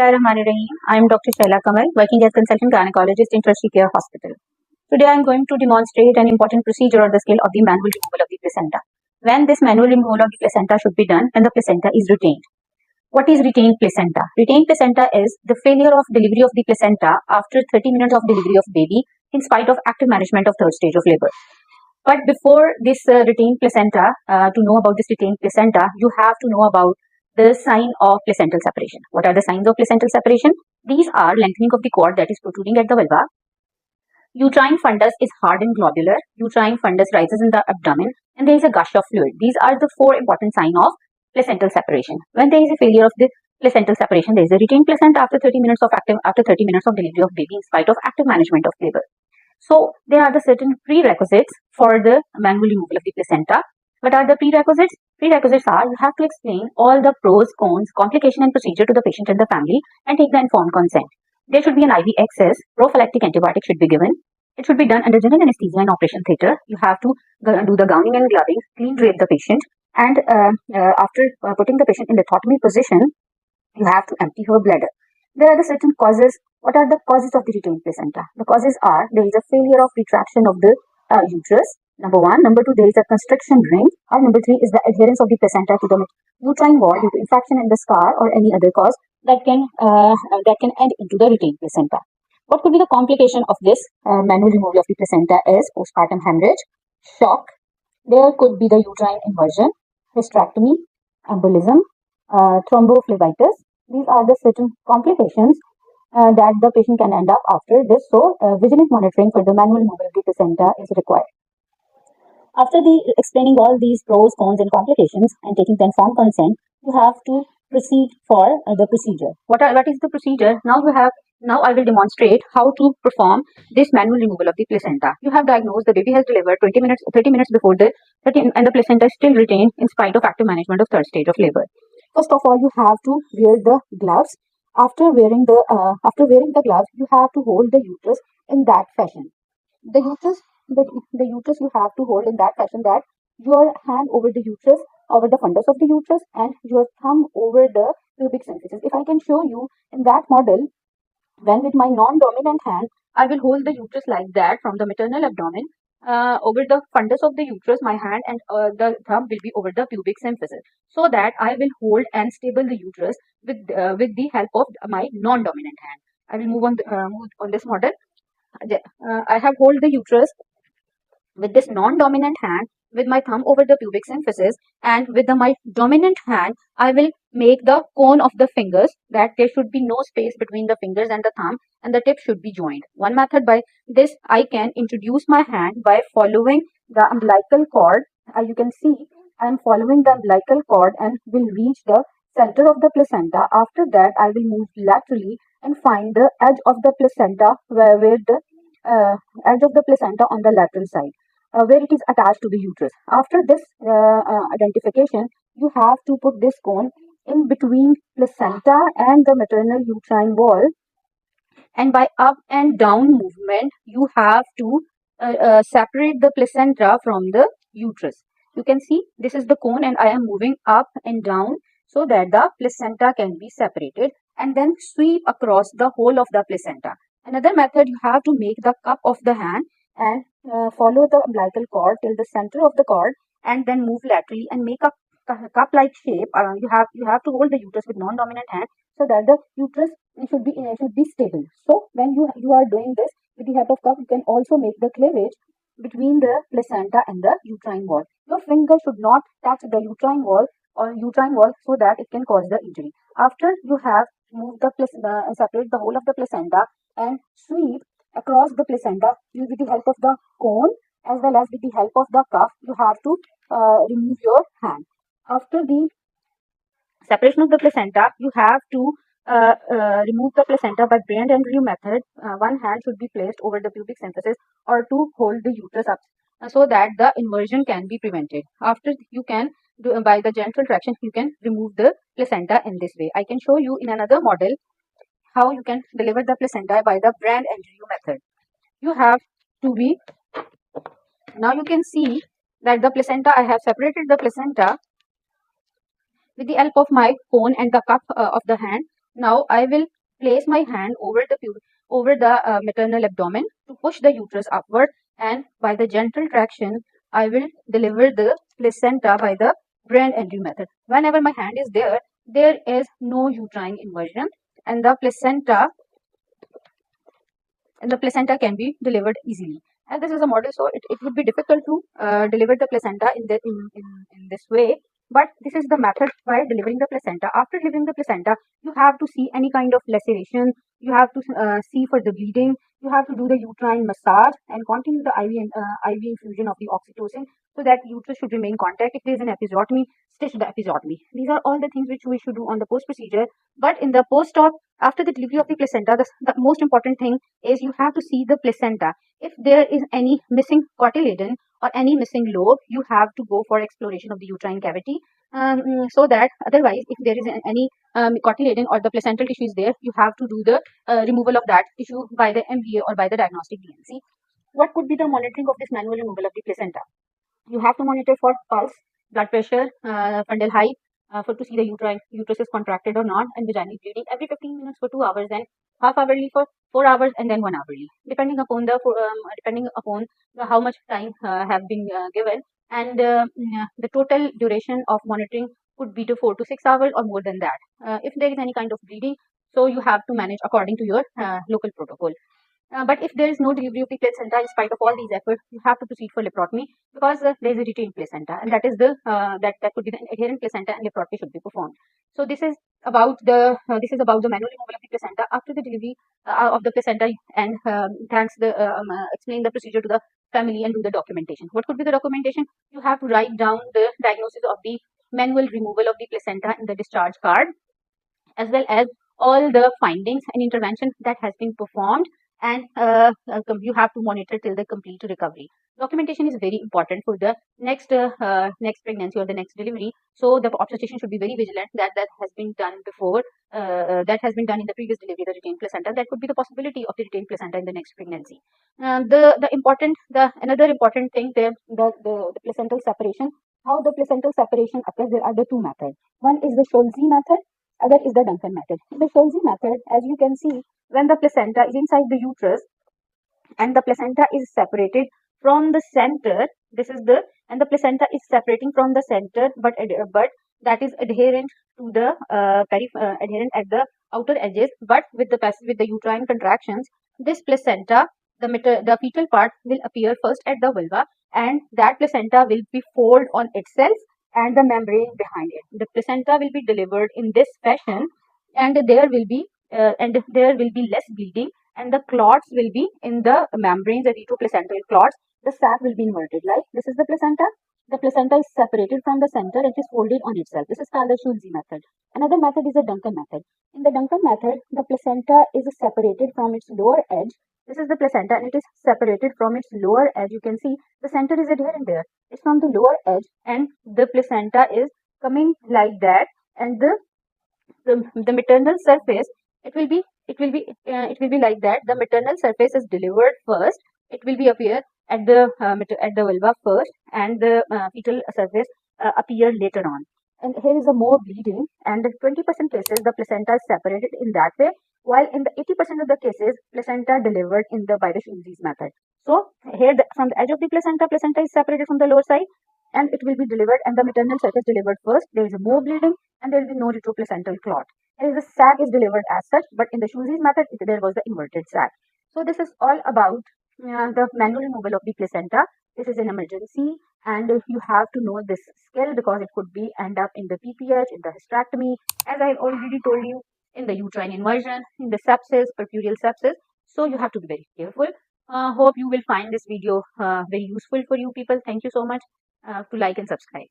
Bismillahirrahmanirrahim. I am Dr. Shahlla Kamal, working as consultant gynecologist in Tertiary Care Hospital. Today I am going to demonstrate an important procedure on the scale of the manual removal of the placenta. When this manual removal of the placenta should be done when the placenta is retained. What is retained placenta? Retained placenta is the failure of delivery of the placenta after 30 minutes of delivery of baby in spite of active management of third stage of labor. But before this retained placenta, to know about this retained placenta, you have to know about the sign of placental separation. What are the signs of placental separation? These are lengthening of the cord that is protruding at the vulva. Uterine fundus is hard and globular. Uterine fundus rises in the abdomen and there is a gush of fluid. These are the four important signs of placental separation. When there is a failure of the placental separation, there is a retained placenta after 30 minutes of delivery of baby in spite of active management of labor. So there are the certain prerequisites for the manual removal of the placenta. What are the prerequisites? Prerequisites are you have to explain all the pros, cons, complication and procedure to the patient and the family and take the informed consent. There should be an IV access. Prophylactic antibiotic should be given. It should be done under general anesthesia in operation theatre. You have to do the gowning and gloving, clean drape the patient, and after putting the patient in the lithotomy position, you have to empty her bladder. There are the certain causes. What are the causes of the retained placenta? The causes are there is a failure of retraction of the uterus. Number 1. Number 2, there is a constriction ring. Or number 3 is the adherence of the placenta to the uterine wall due to infection in the scar or any other cause that can end into the retained placenta. What could be the complication of this manual removal of the placenta is postpartum hemorrhage, shock. There could be the uterine inversion, hysterectomy, embolism, thrombophlebitis. These are the certain complications that the patient can end up after this. So, vigilant monitoring for the manual removal of the placenta is required. After explaining all these pros, cons and complications and taking the informed consent, you have to proceed for the procedure. What is the procedure? Now I will demonstrate how to perform this manual removal of the placenta. You have diagnosed the baby has delivered 30 minutes before and the placenta is still retained in spite of active management of third stage of labor. First of all, you have to wear the gloves. After wearing the gloves, you have to hold the uterus in that fashion. The uterus you have to hold in that fashion that your hand over the uterus, over the fundus of the uterus, and your thumb over the pubic symphysis. If I can show you in that model, when with my non-dominant hand, I will hold the uterus like that from the maternal abdomen over the fundus of the uterus, my hand and the thumb will be over the pubic symphysis, so that I will hold and stable the uterus with the help of my non-dominant hand. I will move on this model. I have hold the uterus with this non-dominant hand with my thumb over the pubic symphysis, and with my dominant hand I will make the cone of the fingers, that there should be no space between the fingers and the thumb, and the tip should be joined. One method by this I can introduce my hand by following the umbilical cord. You can see I am following the umbilical cord and will reach the center of the placenta. After that I will move laterally and find the edge of the placenta where the edge of the placenta on the lateral side, where it is attached to the uterus. After this identification, you have to put this cone in between placenta and the maternal uterine wall, and by up and down movement, you have to separate the placenta from the uterus. You can see this is the cone and I am moving up and down so that the placenta can be separated, and then sweep across the whole of the placenta. Another method, you have to make the cup of the hand and follow the umbilical cord till the center of the cord, and then move laterally and make a cup-like shape. You have to hold the uterus with non-dominant hand so that the uterus should be stable. So when you are doing this with the help of cup, you can also make the cleavage between the placenta and the uterine wall. Your finger should not touch the uterine wall so that it can cause the injury. After you have moved separate the whole of the placenta and sweep across the placenta with the help of the cone as well as with the help of the cuff, you have to remove your hand. After the separation of the placenta, you have to remove the placenta by brain and review method. One hand should be placed over the pubic symphysis or to hold the uterus up so that the inversion can be prevented. After, you can do by the gentle traction, you can remove the placenta in this way. I can show you in another model how you can deliver the placenta by the brand and review method. You have to be, now you can see that the placenta, I have separated the placenta with the help of my cone and the cup of the hand. Now I will place my hand over the maternal abdomen to push the uterus upward, and by the gentle traction, I will deliver the placenta by the brain entry method. Whenever my hand is there, there is no uterine inversion, and the placenta can be delivered easily. And this is a model, so it would be difficult to deliver the placenta in this way. But this is the method by delivering the placenta. After delivering the placenta, you have to see any kind of laceration. You have to see for the bleeding. You have to do the uterine massage and continue the IV infusion of the oxytocin so that uterus should remain contact. If there is an episiotomy, stitch the episiotomy. These are all the things which we should do on the post procedure. But in the post-op, after the delivery of the placenta, the most important thing is you have to see the placenta. If there is any missing cotyledon or any missing lobe, you have to go for exploration of the uterine cavity. So that otherwise, if there is any cotyledon or the placental tissue is there, you have to do the removal of that tissue by the MVA or by the diagnostic DNC. What could be the monitoring of this manual removal of the placenta? You have to monitor for pulse, blood pressure, fundal height, for to see the uterus is contracted or not, and vaginal bleeding every 15 minutes for 2 hours, then half hourly for 4 hours, and then 1 hourly, depending upon how much time have been given, and the total duration of monitoring could be to 4 to 6 hours or more than that. If there is any kind of bleeding, so you have to manage according to your local protocol. But if there is no delivery of the placenta, in spite of all these efforts, you have to proceed for laparotomy because there is a retained placenta, and that is that could be the adherent placenta, and laparotomy should be performed. So this is about the manual removal of the placenta after the delivery of the placenta, and explain the procedure to the family and do the documentation. What could be the documentation? You have to write down the diagnosis of the manual removal of the placenta in the discharge card, as well as all the findings and intervention that has been performed, and you have to monitor till the complete recovery. Documentation is very important for the next pregnancy or the next delivery. So the obstetrician should be very vigilant that has been done before, that has been done in the previous delivery, the retained placenta. That could be the possibility of the retained placenta in the next pregnancy. Another important thing, the placental separation. How the placental separation occurs? There are the two methods. One is the Scholzi method. Other is the Duncan method. In the Scholzi method, as you can see, when the placenta is inside the uterus and the placenta is separated from the center, and the placenta is separating from the center, but that is adherent to the adherent at the outer edges, but with the uterine contractions, this placenta, the fetal part will appear first at the vulva, and that placenta will be folded on itself and the membrane behind it. The placenta will be delivered in this fashion, and there will be less bleeding, and the clots will be in the membranes, the retroplacental clots. The sac will be inverted. Like this is the placenta. The placenta is separated from the center and is folded on itself. This is called the Schulze method. Another method is the Duncan method. In the Duncan method, the placenta is separated from its lower edge. This is the placenta, and it is separated from its lower edge. You can see the center is adherent there. It's from the lower edge, and the placenta is coming like that, and the maternal surface, it will be like that. The maternal surface is delivered first. It will be appear at the vulva first, and the fetal surface appear later on. And here is a more bleeding, and in 20% cases the placenta is separated in that way, while in the 80% of the cases placenta delivered by the Schulze's method. So here from the edge of the placenta is separated from the lower side, and it will be delivered, and the maternal surface delivered first. There is more bleeding, and there will be no retroplacental clot. And the sac is delivered as such, but in the Schulze's method, there was the inverted sac. So this is all about the manual removal of the placenta. This is an emergency, and you have to know this skill because it could be end up in the PPH, in the hysterectomy, as I have already told you, in the uterine inversion, in the sepsis, percutaneous sepsis. So you have to be very careful. Hope you will find this video very useful for you people. Thank you so much to like and subscribe.